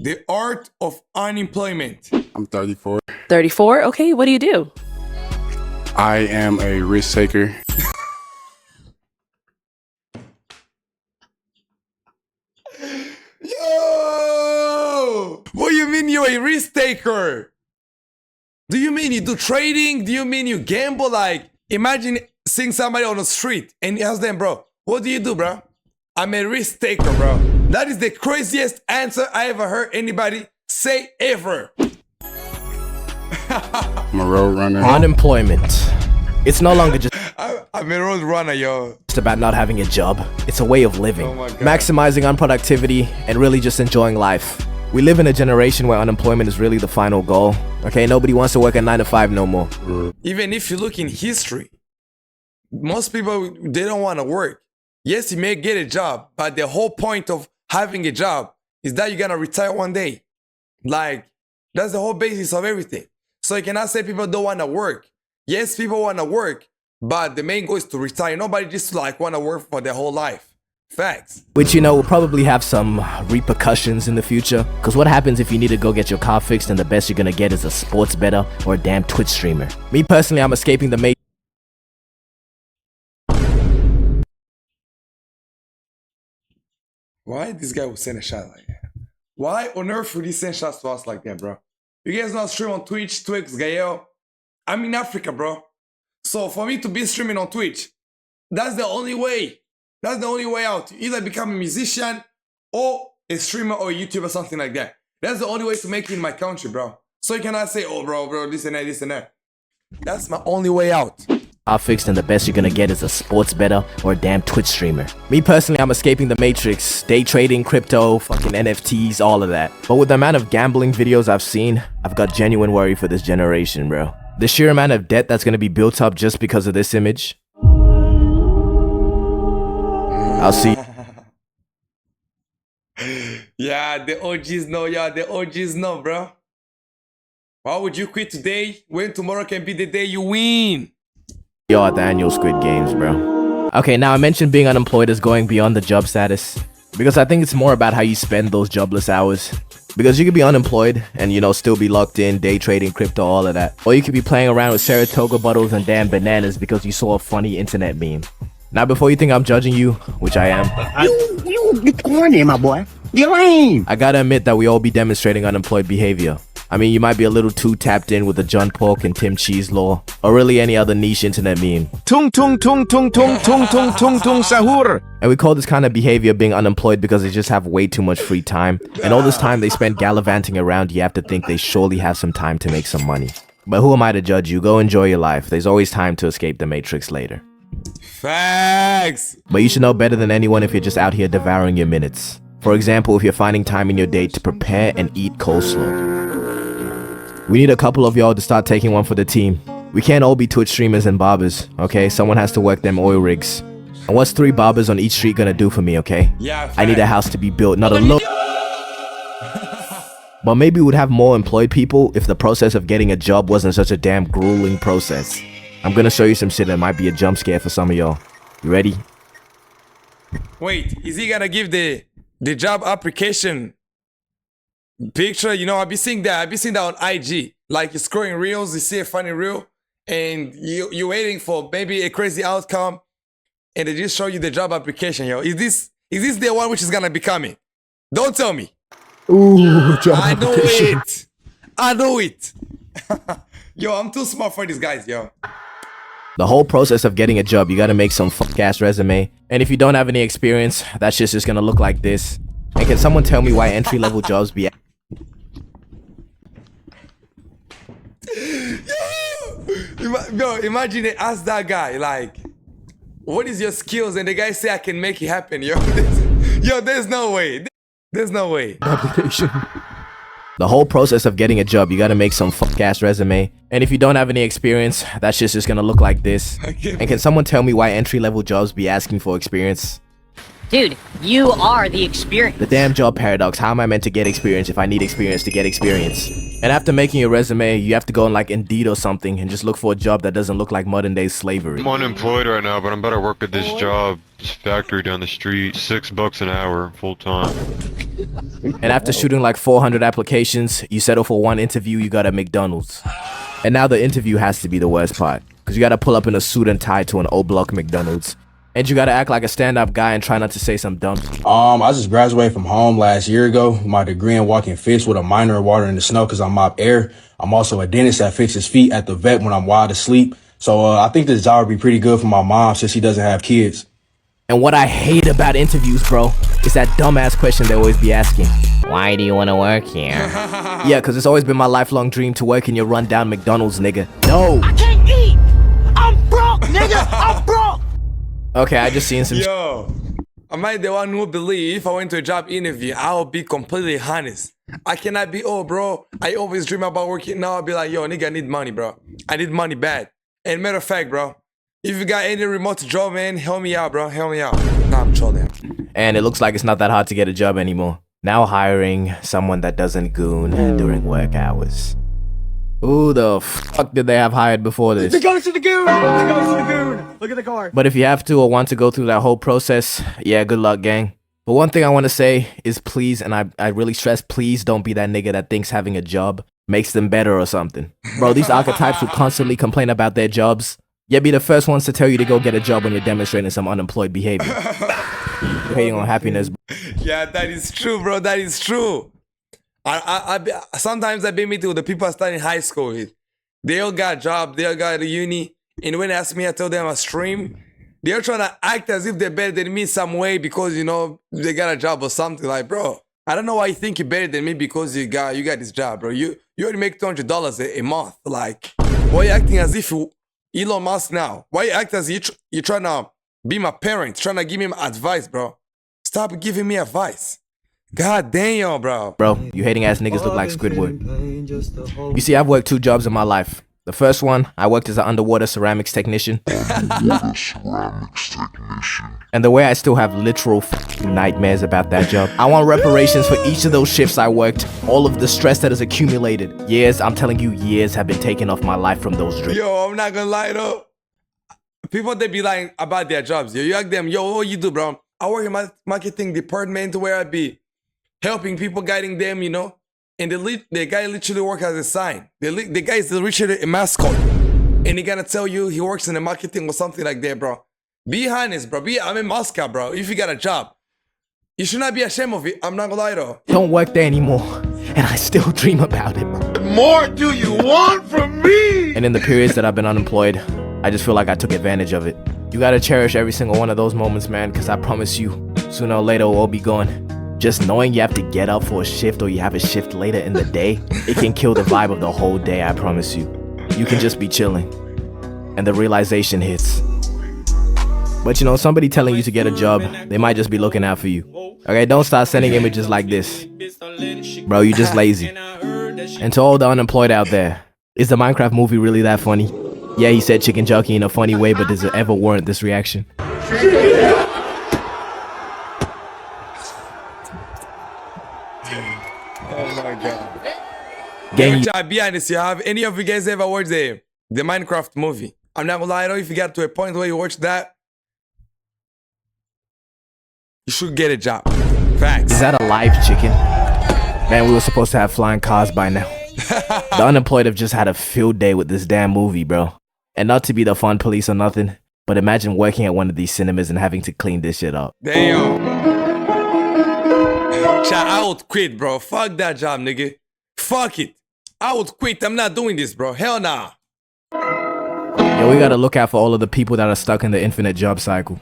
The art of unemployment. I'm 34. 34? Okay, what do you do? I am a risk taker. Yo! What do you mean you're a risk taker? Do you mean you do trading? Do you mean you gamble? Like, imagine seeing somebody on the street and you ask them, bro, what do you do, bro? I'm a risk taker, bro. That is the craziest answer I ever heard anybody say ever. I'm a road runner. Unemployment. It's no longer just I'm a road runner, yo. about not having a job. It's a way of living. Oh my God. Maximizing on productivity and really just enjoying life. We live in a generation where unemployment is really the final goal. Okay, nobody wants to work a 9 to 5 no more. Even if you look in history, most people, they don't want to work. Yes, you may get a job, but the whole point of having a job is that you're going to retire one day. Like, that's the whole basis of everything. So you cannot say people don't want to work. Yes, people want to work, but the main goal is to retire. Nobody just like want to work for their whole life. Facts. Which, you know, will probably have some repercussions in the future. Because what happens if you need to go get your car fixed and the best you're going to get is a sports bettor or a damn Twitch streamer? Me personally, I'm escaping the matrix. Why this guy would send a shot like that? Why on earth would he send shots to us like that, bro? You guys not stream on Twitch, Gael? I'm in Africa, bro. So for me to be streaming on Twitch, that's the only way. That's the only way out. You either become a musician or a streamer or a YouTuber or something like that. That's the only way to make it in my country, bro. So you cannot say, oh, bro, this and that, this and that. That's my only way out. Fixed and the best you're gonna get is a sports bettor or a damn Twitch streamer. Me personally, I'm escaping the matrix. Day trading, crypto, fucking NFTs, all of that. But with the amount of gambling videos I've seen, I've got genuine worry for this generation, bro. The sheer amount of debt that's gonna be built up just because of this image. I'll see. Yeah, the OGs know, yeah, the OGs know, bro. Why would you quit today when tomorrow can be the day you win? Yo, at the annual Squid Games, bro. Okay, now I mentioned being unemployed is going beyond the job status. Because I think it's more about how you spend those jobless hours. Because you could be unemployed and, you know, still be locked in, day trading, crypto, all of that. Or you could be playing around with Saratoga bottles and damn bananas because you saw a funny internet meme. Now, before you think I'm judging you, which I am, you corny, my boy. You lame. I gotta admit that we all be demonstrating unemployed behavior. I mean, you might be a little too tapped in with the John Pork and Tim Cheese law, or really any other niche internet meme. Tung tung tung tung tung tung tung tung tung sahur. And we call this kind of behavior being unemployed because they just have way too much free time. And all this time they spend gallivanting around, you have to think they surely have some time to make some money. But who am I to judge you? Go enjoy your life. There's always time to escape the matrix later. Facts. But you should know better than anyone if you're just out here devouring your minutes. For example, if you're finding time in your day to prepare and eat coleslaw. We need a couple of y'all to start taking one for the team. We can't all be Twitch streamers and barbers, okay? Someone has to work them oil rigs. And what's 3 barbers on each street gonna do for me, okay? Yeah, I need a house to be built, not a look. But maybe we'd have more employed people if the process of getting a job wasn't such a damn grueling process. I'm gonna show you some shit that might be a jump scare for some of y'all. You ready? Wait, is he gonna give the job application picture? You know, I've been seeing that on IG. Like you're scrolling reels, you see a funny reel, and you're waiting for maybe a crazy outcome, and they just show you the job application, yo. Is this the one which is gonna be coming? Don't tell me. Ooh, job I know application. it. I know it. Yo, I'm too smart for these guys, yo. The whole process of getting a job, you gotta make some fuck-ass resume. And if you don't have any experience, that shit's just gonna look like this. And can someone tell me why entry-level jobs be... Yo, imagine they ask that guy, like, what is your skills? And the guy say, I can make it happen, yo. There's no way. There's no way. Application. The whole process of getting a job, you gotta make some fuck-ass resume. And if you don't have any experience, that shit's just gonna look like this. And can someone tell me why entry-level jobs be asking for experience? Dude, you are the experience. The damn job paradox. How am I meant to get experience if I need experience to get experience? And after making your resume, you have to go on like Indeed or something and just look for a job that doesn't look like modern day slavery. I'm unemployed right now, but I'm about to work at this job, this factory down the street, $6 an hour, full time. And after shooting like 400 applications, you settle for one interview, you got at McDonald's. And now the interview has to be the worst part, because you gotta pull up in a suit and tie to an O-block McDonald's. And you gotta act like a stand-up guy and try not to say some dumb. I just graduated from home last year ago with my degree in walking fish with a minor in water in the snow because I mop air. I'm also a dentist that fixes feet at the vet when I'm wide asleep. So I think this job would be pretty good for my mom since she doesn't have kids. And what I hate about interviews, bro, is that dumbass question they always be asking. Why do you want to work here? Yeah, because it's always been my lifelong dream to work in your rundown McDonald's, nigga. No! I can't eat. I'm broke, nigga. I'm broke. Okay, I just seen some Yo, am I the one who believe if I went to a job interview, I'll be completely honest. I cannot be, oh, bro, I always dream about working. Now I'll be like, yo, nigga, I need money, bro. I need money bad. And matter of fact, bro, if you got any remote job, man, help me out, bro. Help me out. Nah, I'm trolling. And it looks like it's not that hard to get a job anymore. Now hiring someone that doesn't goon during work hours. Who the fuck did they have hired before this? It goes to the goon. It goes to the goon. Look at the car. But if you have to or want to go through that whole process, yeah, good luck, gang. But one thing I want to say is please, and I really stress, please don't be that nigga that thinks having a job makes them better or something. Bro, these archetypes who constantly complain about their jobs, yet be the first ones to tell you to go get a job when you're demonstrating some unemployed behavior. You're hating on happiness. Yeah, that is true, bro. That is true. Sometimes I've been meeting with the people I studied in high school with. They all got a job, they all got a uni. And when they ask me, I tell them I stream. They're trying to act as if they're better than me some way because, you know, they got a job or something. Like, bro, I don't know why you think you're better than me because you got this job, bro. You already make $200 a month. Like, why you acting as if you Elon Musk now? Why you act as if you're trying to be my parent, trying to give me advice, bro? Stop giving me advice. God damn, bro. Bro, you hating ass niggas look like Squidward. You see, I've worked 2 jobs in my life. The first one, I worked as an underwater ceramics technician. And the way I still have literal nightmares about that job. I want reparations for each of those shifts I worked. All of the stress that has accumulated. Years, I'm telling you, years have been taken off my life from those dreams. Yo, I'm not gonna lie though. People, they be lying about their jobs. Yo, you ask them, yo, what you do, bro? I work in my marketing department where I be helping people, guiding them, you know. And the guy literally works as a sign. The guy is literally a mascot. And he gonna tell you he works in the marketing or something like that, bro. Be honest, bro. I'm a mascot, bro. If you got a job, you should not be ashamed of it. I'm not gonna lie, though. Don't work there anymore. And I still dream about it, bro. What more do you want from me? And in the periods that I've been unemployed, I just feel like I took advantage of it. You gotta cherish every single one of those moments, man, because I promise you, sooner or later, we'll all be gone. Just knowing you have to get up for a shift or you have a shift later in the day, it can kill the vibe of the whole day, I promise you. You can just be chilling. And the realization hits. But you know, somebody telling you to get a job, they might just be looking out for you. Okay, don't start sending images like this. Bro, you just lazy. And to all the unemployed out there, is the Minecraft movie really that funny? Yeah, he said chicken jockey in a funny way, but does it ever warrant this reaction? Oh my god. Gang, Be honest, you have any of you guys ever watched the Minecraft movie? I'm not gonna lie though, if you got to a point where you watch that, you should get a job. Facts. is that a live chicken? Man, we were supposed to have flying cars by now. The unemployed have just had a field day with this damn movie, bro. And not to be the fun police or nothing, but imagine working at one of these cinemas and having to clean this shit up. Damn. Chat, I would quit, bro. Fuck that job, nigga. Fuck it. I would quit. I'm not doing this, bro. Hell nah. Yo, we gotta look out for all of the people that are stuck in the infinite job cycle.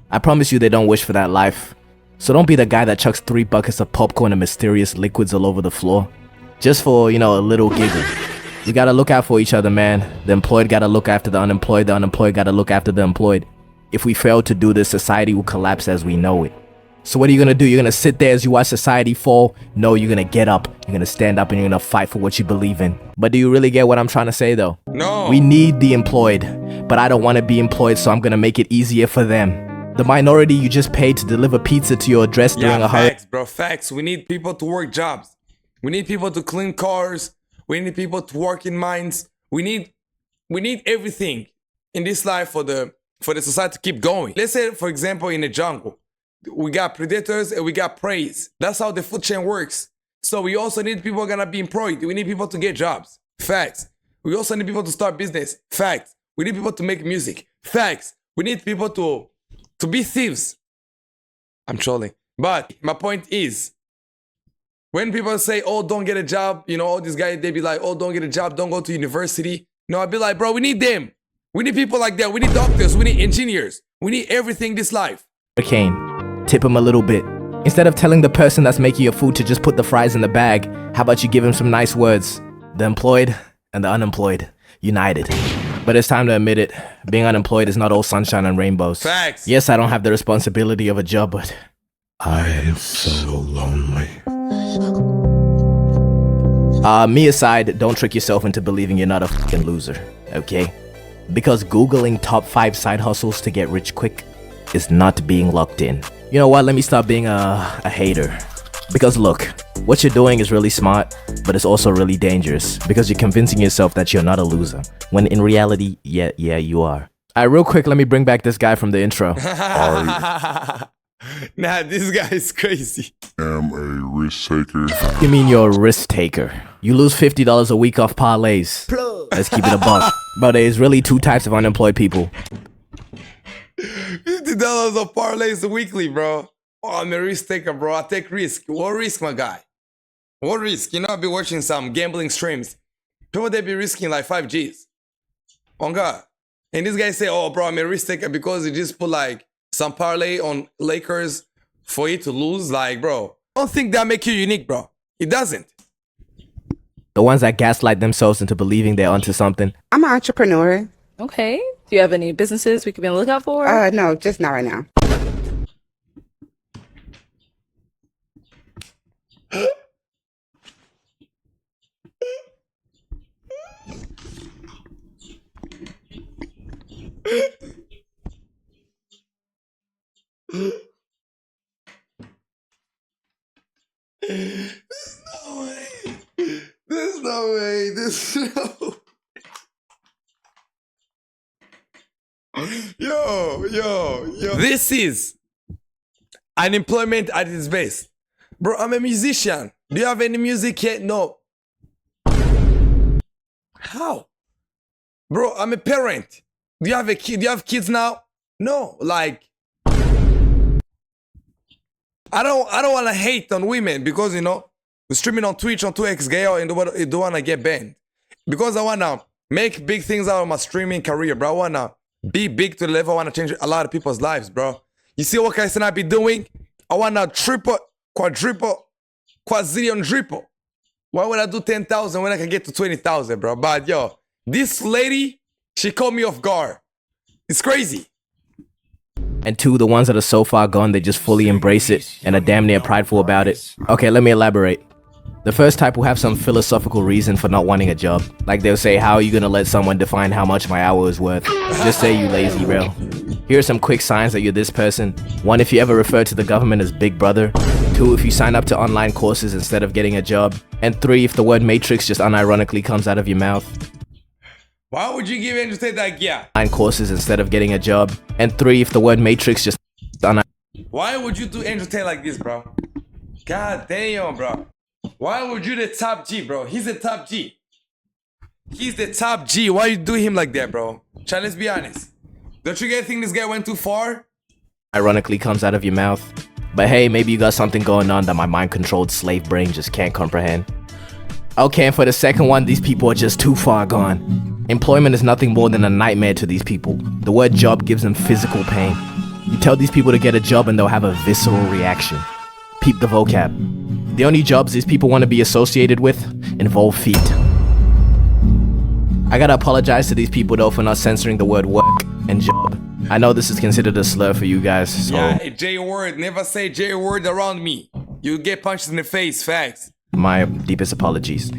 I promise you they don't wish for that life. So don't be the guy that chucks 3 buckets of popcorn and mysterious liquids all over the floor. Just for, you know, a little giggle. We gotta look out for each other, man. The employed gotta look after the unemployed gotta look after the employed. If we fail to do this, society will collapse as we know it. So what are you gonna do? You're gonna sit there as you watch society fall? No, you're gonna get up. You're gonna stand up and you're gonna fight for what you believe in. But do you really get what I'm trying to say though? No. We need the employed, but I don't want to be employed, so I'm gonna make it easier for them. The minority you just paid to deliver pizza to your address during a hurricane. Facts, bro. Facts. We need people to work jobs. We need people to clean cars. We need people to work in mines. We need everything in this life for the society to keep going. Let's say, for example, in the jungle, we got predators and we got preys. That's how the food chain works. So we also need people who are gonna be employed. We need people to get jobs. Facts. We also need people to start business. Facts. We need people to make music. Facts. We need people to be thieves. I'm trolling. But my point is, when people say, oh, don't get a job, you know, all these guys, they be like, oh, don't get a job, don't go to university. No, I'd be like, bro, we need them. We need people like that. We need doctors. We need engineers. We need everything this life. Cane, tip him a little bit. Instead of telling the person that's making your food to just put the fries in the bag, how about you give him some nice words? The employed and the unemployed, united. But it's time to admit it, being unemployed is not all sunshine and rainbows. Facts. Yes, I don't have the responsibility of a job, but I am so lonely. Me aside, don't trick yourself into believing you're not a fucking loser, okay? Because Googling top 5 side hustles to get rich quick is not being locked in. You know what, let me stop being a hater. Because look, what you're doing is really smart, but it's also really dangerous because you're convincing yourself that you're not a loser, when in reality, yeah, you are. Alright, real quick, let me bring back this guy from the intro. Nah, this guy is crazy. I'm a risk taker. You mean you're a risk taker? You lose $50 a week off parlays. Let's keep it a buck. But there's really 2 types of unemployed people. $50 of parlays weekly, bro. Oh, I'm a risk taker, bro. I take risk. What risk, my guy? What risk? You know, I've been watching some gambling streams. People, they be risking like 5 Gs. On God. And this guy say, oh, bro, I'm a risk taker because he just put like some parlay on Lakers for you to lose. Like, bro, I don't think that make you unique, bro. It doesn't. The ones that gaslight themselves into believing they're onto something. I'm an entrepreneur. Okay. Do you have any businesses we could be on the lookout for? No, just not right now. There's no way. There's no. Yo. This is unemployment at its best. Bro, I'm a musician. Do you have any music yet? No. How? Bro, I'm a parent. Do you have a kid? Do you have kids now? No. Like, I don't want to hate on women because, you know, we're streaming on Twitch on 2x Gael and don't want to get banned. Because I want to make big things out of my streaming career, bro. I want to be big to the level I want to change a lot of people's lives, bro. You see what can I be doing? I want to triple, quadruple, quadrillion triple. Why would I do 10,000 when I can get to 20,000, bro? But yo, this lady, she caught me off guard. It's crazy. And 2, the ones that are so far gone, they just fully embrace it and are damn near prideful about it. Okay, let me elaborate. The first type will have some philosophical reason for not wanting a job. Like they'll say, how are you gonna let someone define how much my hour is worth? Just say you lazy, bro. Here are some quick signs that you're this person. 1, if you ever refer to the government as Big Brother. 2, if you sign up to online courses instead of getting a job. And 3, if the word matrix just unironically comes out of your mouth. Why would you give entertain that? Yeah. Online courses instead of getting a job. And 3, if the word matrix just Why would you do entertain like this, bro? God damn, bro. Why would you the top G, bro? He's the top G. He's the top G. Why you do him like that, bro? Try, let's be honest. Don't you guys think this guy went too far? ironically comes out of your mouth. But hey, maybe you got something going on that my mind-controlled slave brain just can't comprehend. Okay, and for the second one, these people are just too far gone. Employment is nothing more than a nightmare to these people. The word job gives them physical pain. You tell these people to get a job and they'll have a visceral reaction. Peep the vocab. The only jobs these people want to be associated with involve feet. I gotta apologize to these people though for not censoring the word work and job. I know this is considered a slur for you guys, so... Yeah, J word. Never say J word around me. You get punched in the face, facts. My deepest apologies.